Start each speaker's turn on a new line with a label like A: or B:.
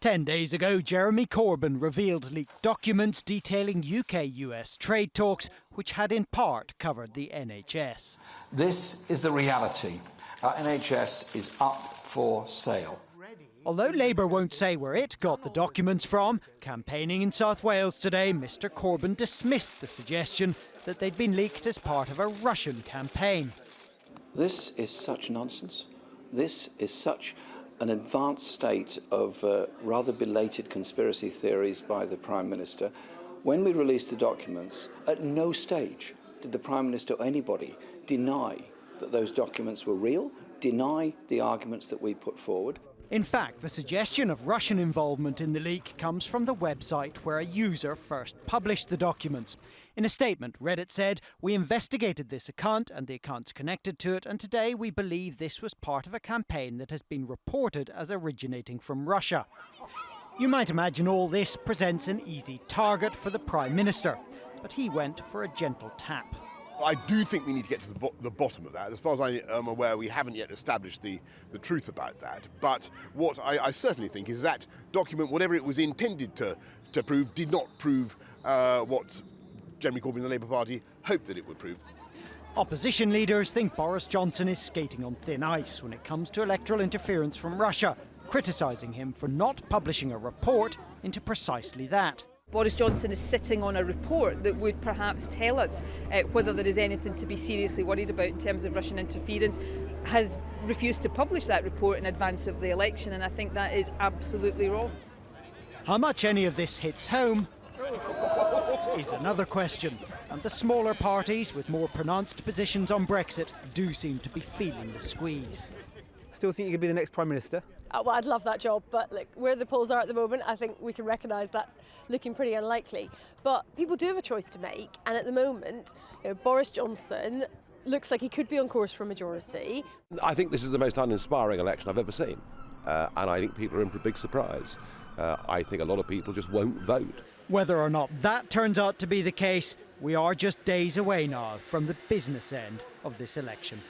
A: 10 days ago, Jeremy Corbyn revealed leaked documents detailing UK-US trade talks, which had in part covered the NHS.
B: This is the reality. Our NHS is up for sale.
A: Although Labour won't say where it got the documents from, campaigning in South Wales today, Mr Corbyn dismissed the suggestion that they'd been leaked as part of a Russian campaign.
C: This is such nonsense. This is such an advanced state of rather belated conspiracy theories by the Prime Minister. When we released the documents, at no stage did the Prime Minister or anybody deny that those documents were real, deny the arguments that we put forward.
A: In fact, the suggestion of Russian involvement in the leak comes from the website where a user first published the documents. In a statement, Reddit said, "We investigated this account and the accounts connected to it, and today we believe this was part of a campaign that has been reported as originating from Russia." You might imagine all this presents an easy target for the Prime Minister, but he went for a gentle tap.
D: I do think we need to get to the bottom of that. As far as I am aware, we haven't yet established the truth about that. But what I certainly think is that document, whatever it was intended to prove, did not prove what Jeremy Corbyn and the Labour Party hoped that it would prove.
A: Opposition leaders think Boris Johnson is skating on thin ice when it comes to electoral interference from Russia, criticising him for not publishing a report into precisely that.
E: Boris Johnson is sitting on a report that would perhaps tell us whether there is anything to be seriously worried about in terms of Russian interference, has refused to publish that report in advance of the election, and I think that is absolutely wrong.
A: How much any of this hits home is another question, and the smaller parties with more pronounced positions on Brexit do seem to be feeling the squeeze.
F: Still think you could be the next Prime Minister?
G: Well, I'd love that job, but look, where the polls are at the moment, I think we can recognise that's looking pretty unlikely. But people do have a choice to make, and at the moment, Boris Johnson looks like he could be on course for a majority.
H: I think this is the most uninspiring election I've ever seen, and I think people are in for a big surprise. I think a lot of people just won't vote.
A: Whether or not that turns out to be the case, we are just days away now from the business end of this election.